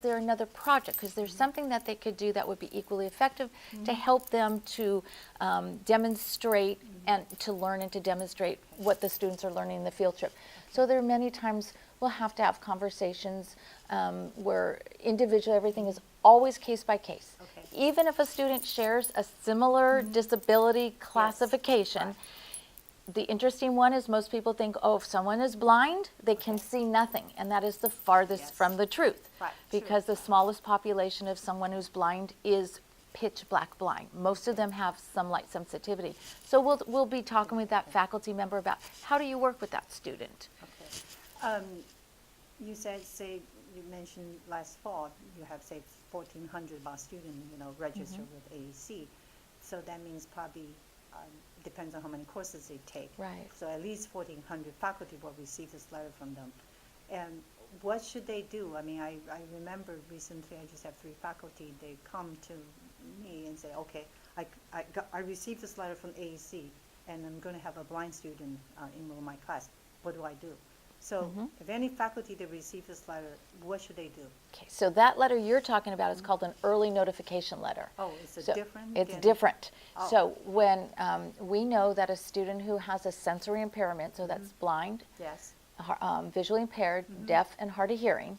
there another project? Because there's something that they could do that would be equally effective to help them to demonstrate and to learn and to demonstrate what the students are learning in the field trip. So there are many times we'll have to have conversations where individually everything is always case by case. Okay. Even if a student shares a similar disability classification, the interesting one is most people think, oh, if someone is blind, they can see nothing. And that is the farthest from the truth. Right, Because the smallest population of someone who's blind is pitch black blind. Most of them have some light sensitivity. So we'll be talking with that faculty member about how do you work with that student. Okay. You said, you mentioned last fall, you have, say, 1,400 about students, registered with AEC. So that means probably depends on how many courses they take. Right. So at least 1,400 faculty will receive this letter from them. And what should they do? I mean, I remember recently I just have 3 faculty. They come to me and say, okay, I received this letter from AEC, and I'm going to have a blind student enroll in my class. What do I do? So if any faculty that receive this letter, what should they do? Okay, so that letter you're talking about is called an early notification letter. Oh, it's different? It's different. Oh. So when we know that a student who has a sensory impairment, so that's blind, Yes. Visually impaired, deaf, and hard of hearing,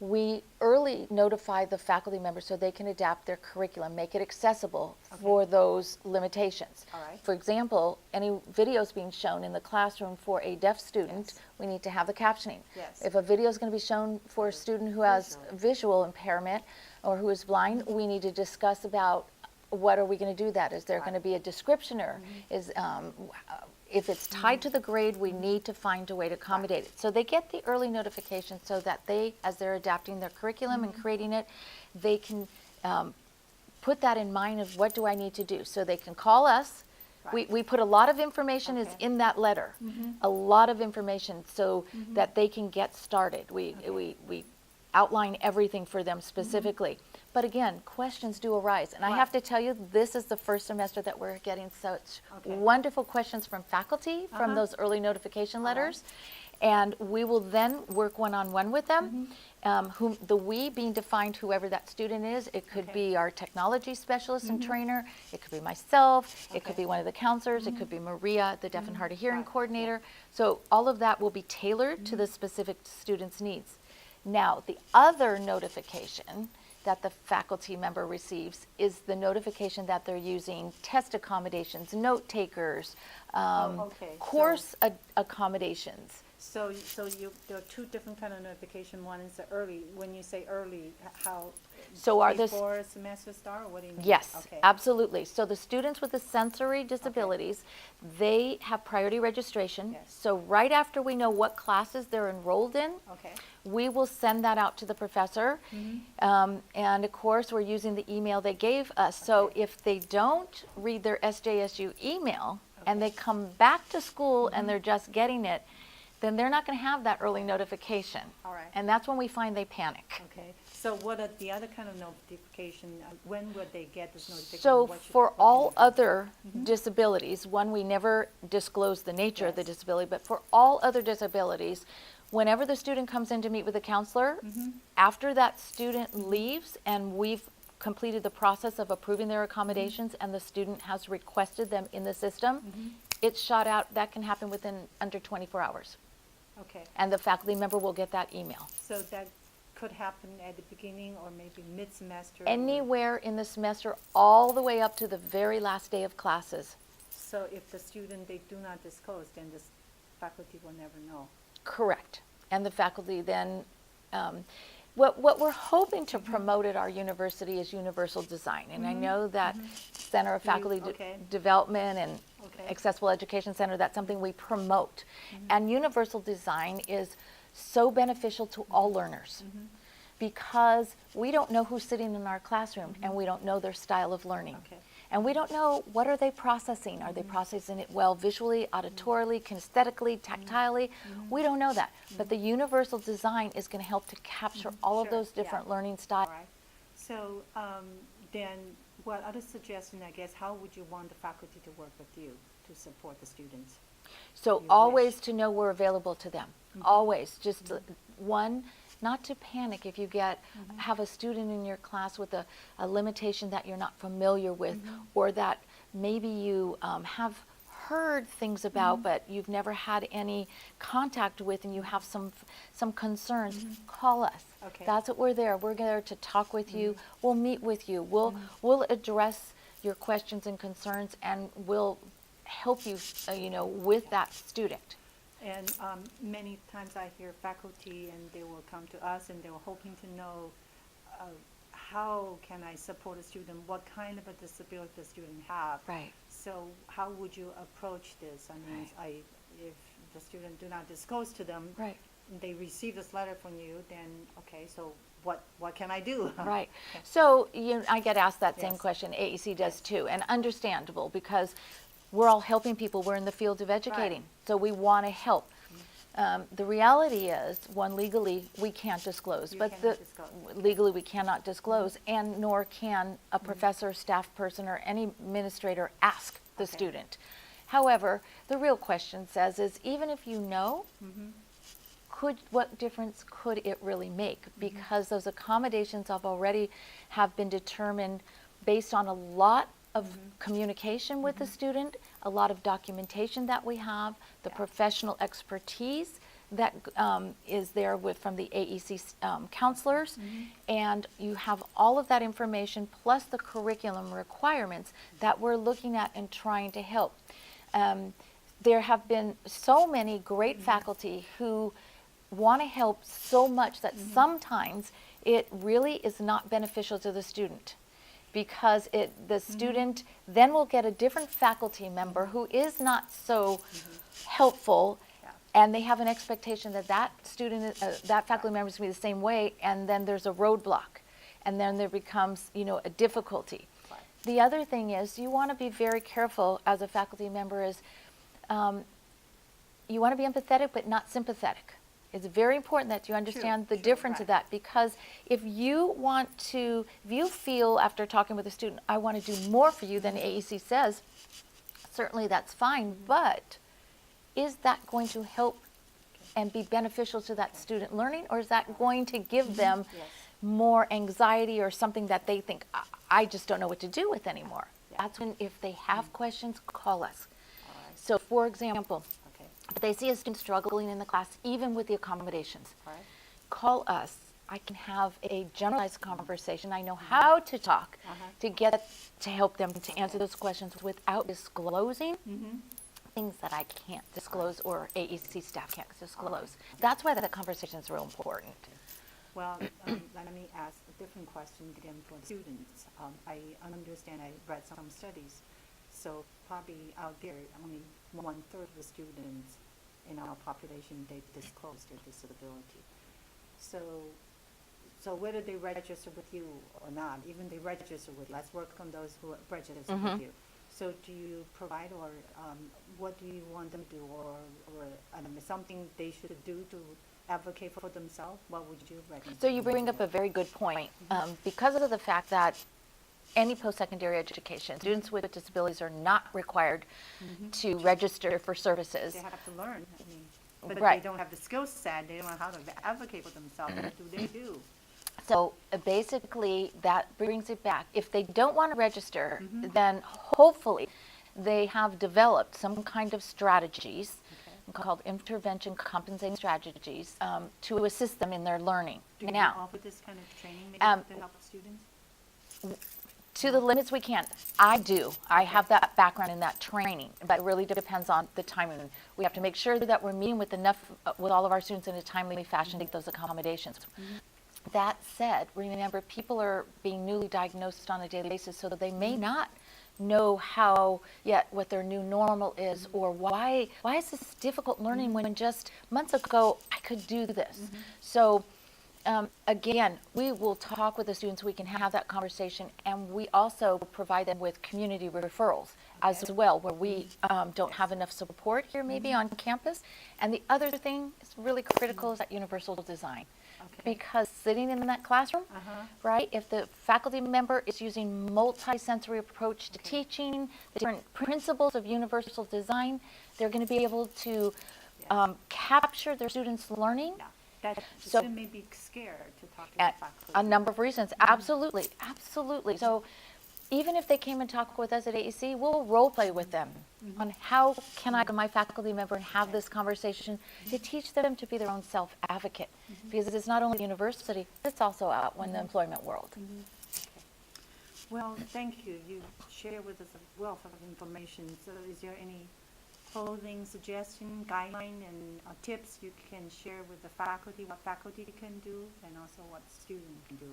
we early notify the faculty members so they can adapt their curriculum, make it accessible for those limitations. All right. For example, any videos being shown in the classroom for a deaf student, we need to have the captioning. Yes. If a video is going to be shown for a student who has visual impairment or who is blind, we need to discuss about what are we going to do that? Is there going to be a description, or is if it's tied to the grade, we need to find a way to accommodate it. So they get the early notification so that they, as they're adapting their curriculum and creating it, they can put that in mind of what do I need to do. So they can call us. We put a lot of information is in that letter, a lot of information so that they can get started. We outline everything for them specifically. But again, questions do arise. And I have to tell you, this is the first semester that we're getting such wonderful questions from faculty from those early notification letters. And we will then work one-on-one with them. Whom the we being defined whoever that student is. It could be our technology specialist and trainer. It could be myself. It could be one of the counselors. It could be Maria, the deaf and hard of hearing coordinator. So all of that will be tailored to the specific student's needs. Now, the other notification that the faculty member receives is the notification that they're using test accommodations, note takers, course accommodations. So there are 2 different kind of notification. One is the early. When you say early, how? So are before semester start, or what do you mean? Yes, absolutely. So the students with the sensory disabilities, they have priority registration. So right after we know what classes they're enrolled in, we will send that out to the professor. And of course, we're using the email they gave us. So if they don't read their SJSU email and they come back to school and they're just getting it, then they're not going to have that early notification. All right. And that's when we find they panic. Okay. So what are the other kind of notification? When would they get this notification? So for all other disabilities, one, we never disclose the nature of the disability, but for all other disabilities, whenever the student comes in to meet with a counselor, after that student leaves and we've completed the process of approving their accommodations and the student has requested them in the system, it's shot out. That can happen within under 24 hours. Okay. And the faculty member will get that email. So that could happen at the beginning or maybe mid-semester? Anywhere in the semester, all the way up to the very last day of classes. So if the student, they do not disclose, then the faculty will never know? Correct. And the faculty then, what we're hoping to promote at our university is universal design. And I know that Center of Faculty Development and Accessible Education Center, that's something we promote. And universal design is so beneficial to all learners because we don't know who's sitting in our classroom and we don't know their style of learning. And we don't know what are they processing. Are they processing it well visually, auditorily, kinesthetically, tactilely? We don't know that. But the universal design is going to help to capture all of those different learning styles. All right. So then what other suggestion, I guess, how would you want the faculty to work with you to support the students? So always to know we're available to them. Always. Just one, not to panic if you have a student in your class with a limitation that you're not familiar with, or that maybe you have heard things about, but you've never had any contact with, and you have some concerns. Call us. Okay. That's what we're there. We're there to talk with you. We'll meet with you. We'll address your questions and concerns, and we'll help you, with that student. And many times I hear faculty, and they will come to us, and they were hoping to know how can I support a student, what kind of a disability the student have. Right. So how would you approach this? I mean, if the student do not disclose to them, Right. they receive this letter from you, then okay, so what can I do? Right. So I get asked that same Yes. question. AEC does too, and understandable, because we're all helping people. We're in the field of educating, so we want to help. The reality is, one, legally we can't disclose, You but cannot disclose. legally we cannot disclose, and nor can a professor, staff person, or any administrator ask the Okay. student. However, the real question says is, even if you know, what difference could it really make? Because those accommodations have been determined based on a lot of communication with the student, a lot of documentation that we have, the professional expertise that is there from the AEC counselors, and you have all of that information plus the curriculum requirements that we're looking at and trying to help. There have been so many great faculty who want to help so much that sometimes it really is not beneficial to the student, because the student then will get a different faculty member who is not so helpful, and they have an expectation that that faculty member is going to be the same way, and then there's a roadblock, and then there becomes a difficulty. Right. The other thing is, you want to be very careful as a faculty member is you want to be empathetic but not sympathetic. It's very important that you understand the difference of that, because if you feel after talking with a student, I want to do more for you than AEC says, certainly that's fine, but is that going to help and be beneficial to that student learning, or is that going to give them more anxiety or something that they think, I just don't know what to do with anymore? That's when, if they have questions, call us. So for example, if they see a student struggling in the class, even with the accommodations, call us. I can have a generalized conversation. I know how to talk to help them to answer those questions without disclosing things that I can't disclose or AEC staff can't disclose. That's why that conversation is real important. Well, let me ask a different question again for students. I understand, I read some studies, so probably out there, only 1/3 of the students in our population, they disclose their disability. So whether they register with you or not, even they register with, let's work on those who register with you. So do you provide, or what do you want them to do, or something they should do to advocate for themselves? What would you recommend? So you bring up a very good point. Because of the fact that any post-secondary education, students with disabilities are not required to register for services. They have to learn. I mean, but Right. they don't have the skill set. They don't know how to advocate for themselves. What do they do? So basically, that brings it back. If they don't want to register, then hopefully they have developed some kind of strategies called intervention compensating strategies to assist them in their learning. Do you Now, offer this kind of training maybe to help students? to the limits we can. I do. I have that background in that training, but it really depends on the timing. We have to make sure that we're meeting with all of our students in a timely fashion to get those accommodations. That said, remember, people are being newly diagnosed on a daily basis, so that they may not know what their new normal is, or why is this difficult learning when just months ago I could do this. So again, we will talk with the students. We can have that conversation, and we also provide them with community referrals as well, where we don't have enough support here maybe on campus. And the other thing is really critical is that universal design. Because sitting in that classroom, right, if the faculty member is using multi-sensory approach to teaching, the different principles of universal design, they're going to be able to capture their students' learning That the So- student may be scared to talk to the At faculty. a number of reasons, absolutely, absolutely. So even if they came and talked with us at AEC, we'll role play with them on how can I, my faculty member, and have this conversation to teach them to be their own self-advocate. Because it's not only the university, it's also out in the employment world. Well, thank you. You shared with us a wealth of information. So is there any clothing suggestion, guideline, and tips you can share with the faculty, what faculty can do, and also what student can do?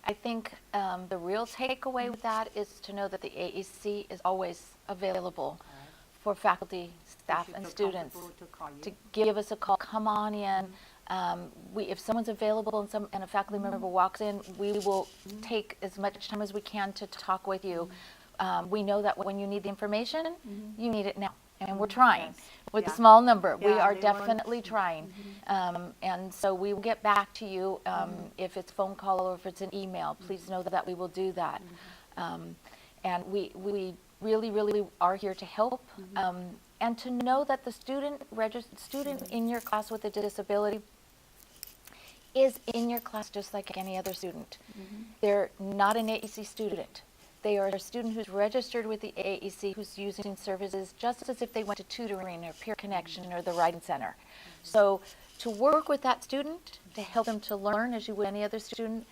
I think the real takeaway with that is to know that the AEC is always available for faculty, staff, should and feel students comfortable to call you. to give us a call. Come on in. If someone's available and a faculty member walks in, we will take as much time as we can to talk with you. We know that when you need the information, you need it now, and we're trying. Yes. With a Yeah. small number, we Yeah, are they want- definitely trying. And so we will get back to you if it's phone call or if it's an email. Please know that we will do that. And we really, really are here to help. And to know that the student in your class with a disability is in your class just like any other student. They're not an AEC student. They are a student who's registered with the AEC, who's using services just as if they went to tutoring or peer connection or the writing center. So to work with that student, to help them to learn as you would any other student,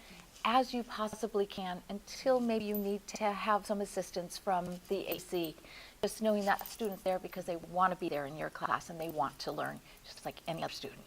as you possibly can, until maybe you need to have some assistance from the AEC. Just knowing that student's there because they want to be there in your class and they want to learn just like any other student.